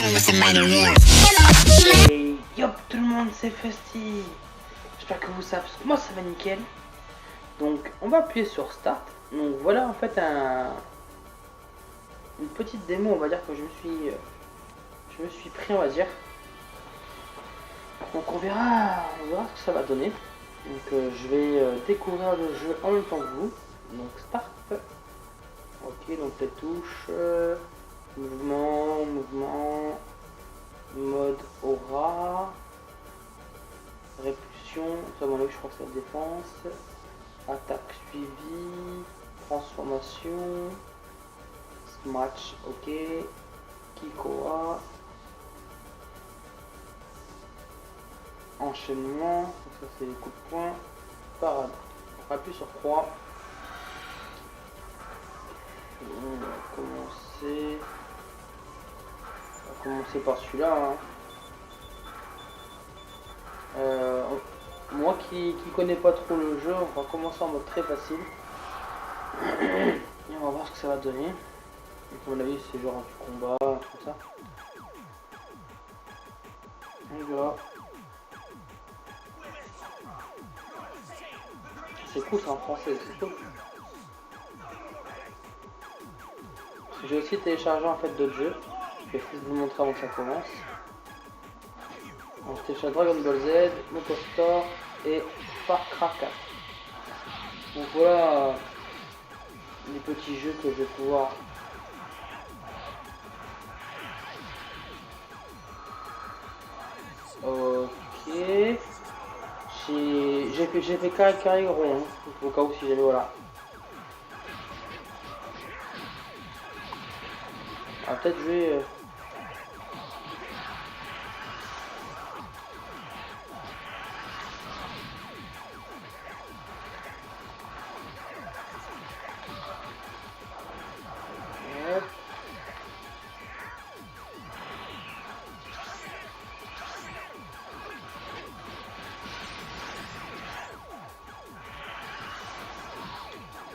Et yop tout le monde, c'est Fusty. J'espère que vous savez, moi ça va nickel. Donc on va appuyer sur Start. Donc voilà en fait une petite démo, on va dire que je me suis pris, on va dire. Donc on verra ce que ça va donner. Donc je vais découvrir le jeu en même temps que vous. Donc Start. Ok, donc les touches, mouvement, mode aura, répulsion, ça je crois que c'est la défense, attaque suivie, transformation, smash, ok, kikoa, enchaînement, ça c'est les coups de poing, parade. On appuie sur 3. On va commencer par celui-là. Hein. Moi qui connais pas trop le jeu, on va commencer en mode très facile. Et on va voir ce que ça va donner. Donc, à mon avis, c'est genre du combat, un truc comme ça. On verra. C'est cool, c'est en français, c'est cool. J'ai aussi téléchargé en fait d'autres jeux. Je vais vous montrer avant que ça commence. Donc, je télécharge Dragon Ball Z, Motorsport et Far Cry 4. Donc voilà les petits jeux que je vais pouvoir. Ok. J'ai fait carré rond, hein, au cas où si jamais voilà. Ah, peut-être je vais.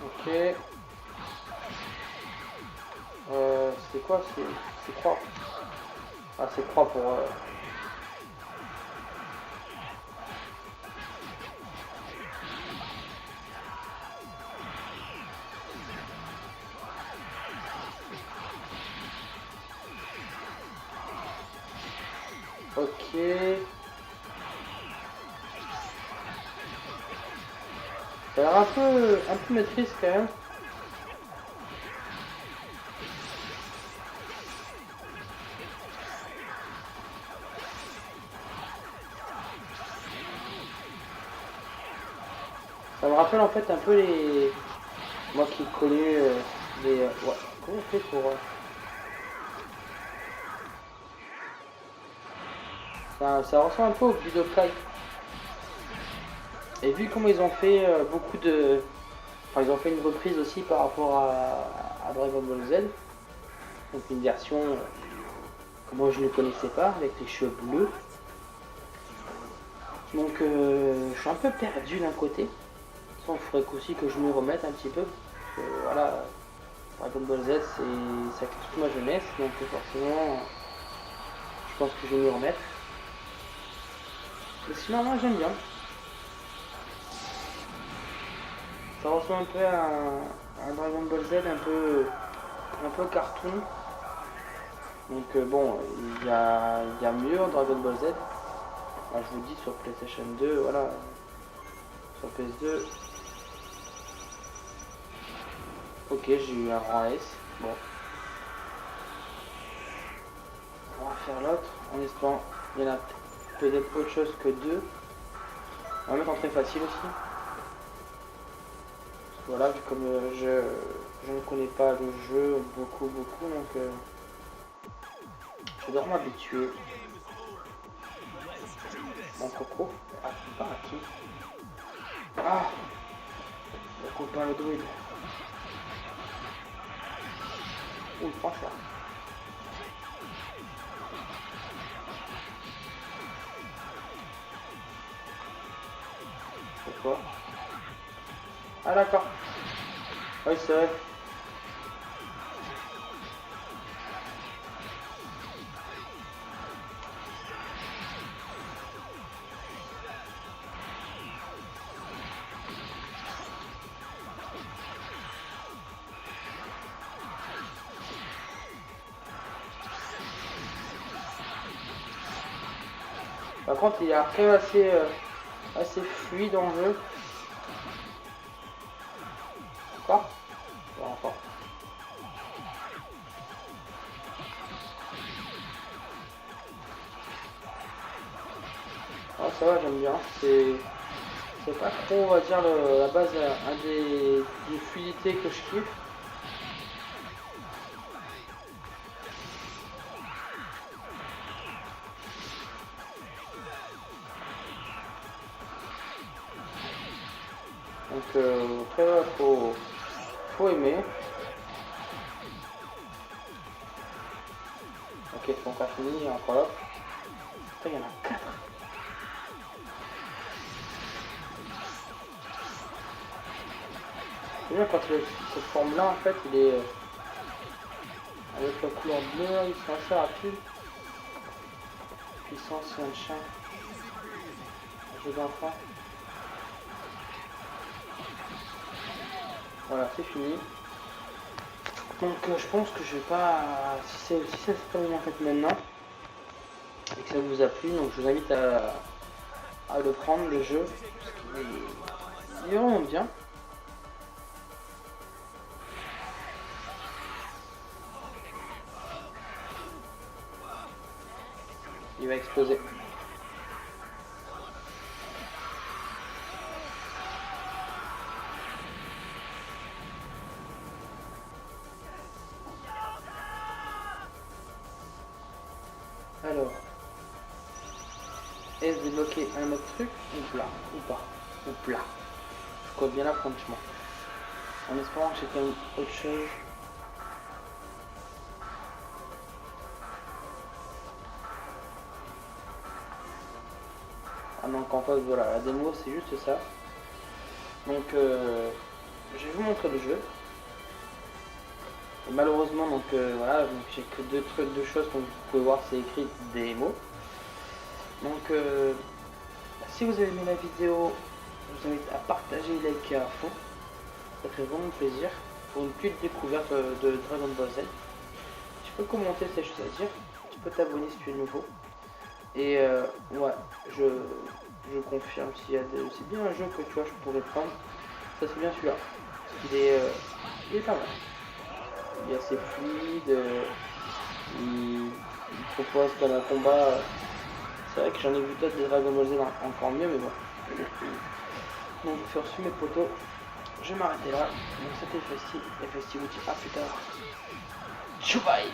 Ok. C'est quoi? C'est croix. Ah, c'est croix pour. Ok. Ça a l'air un peu maîtrise quand même. Ça me rappelle en fait un peu les. Moi qui connais les. Ouais. Comment on fait pour. Ça ressemble un peu au Budokai. Et vu comment ils ont fait beaucoup de. Enfin, ils ont fait une reprise aussi par rapport à Dragon Ball Z. Donc une version que moi je ne connaissais pas, avec les cheveux bleus. Donc je suis un peu perdu d'un côté. Il faudrait aussi que je me remette un petit peu. Voilà, Dragon Ball Z, ça fait toute ma jeunesse, donc forcément, je pense que je vais m'y remettre. Mais sinon, moi j'aime bien. Ça ressemble un peu à Dragon Ball Z, un peu cartoon. Donc bon, il y a mieux en Dragon Ball Z. Alors, je vous dis sur PlayStation 2, voilà, sur PS2. Ok, j'ai eu un rang S. Bon. On va faire l'autre en espérant il y en a peut-être autre chose que 2. On va mettre en très facile aussi. Voilà, comme je ne connais pas le jeu beaucoup, donc je dois m'habituer. Mon coco. Ah, pas à qui. Ah, le copain le druide. Ouh, il prend cher. Pourquoi? Ah d'accord. Oui, c'est vrai. Par contre, il est quand même assez fluide en jeu. Encore? Ouais, encore. Ah, ça va, j'aime bien. C'est pas trop, on va dire, la base, un des fluidités que je kiffe. Donc après, faut aimer. Ok, c'est encore fini, encore là. Putain, il y en a 4. C'est bien quand cette forme-là, en fait, il est avec la couleur bleue, ils sont assez rapides. Puissance, c'est un chien. Un jeu d'enfant. Voilà, c'est fini. Donc je pense que je vais pas... Si ça se termine en fait maintenant, et que ça vous a plu, donc je vous invite à le prendre, le jeu. Parce qu'il est vraiment bien. Il va exploser. Alors, est-ce débloquer un autre truc ou là ou pas? Ou là. Je code bien là franchement. En espérant que j'ai quand même autre chose. Ah donc en fait voilà, la démo c'est juste ça. Donc je vais vous montrer le jeu. Et malheureusement donc voilà, donc j'ai que deux choses comme vous pouvez voir, c'est écrit démo. Donc si vous avez aimé la vidéo, je vous invite à partager et liker à fond. Ça fait vraiment plaisir pour une petite découverte de Dragon Ball Z. Tu peux commenter si tu as des choses à dire. Tu peux t'abonner si tu es nouveau. Et ouais, je confirme s'il y a c'est bien un jeu que tu vois je pourrais prendre. Ça c'est bien celui-là. Il est pas mal. Il est assez fluide. Il propose comme un combat. C'est vrai que j'en ai vu d'autres des Dragon Ball Z encore mieux, mais bon. Donc sur ce mes potos, je vais m'arrêter là. Donc c'était Festi, et Festi vous dit à plus tard. Tchou bye.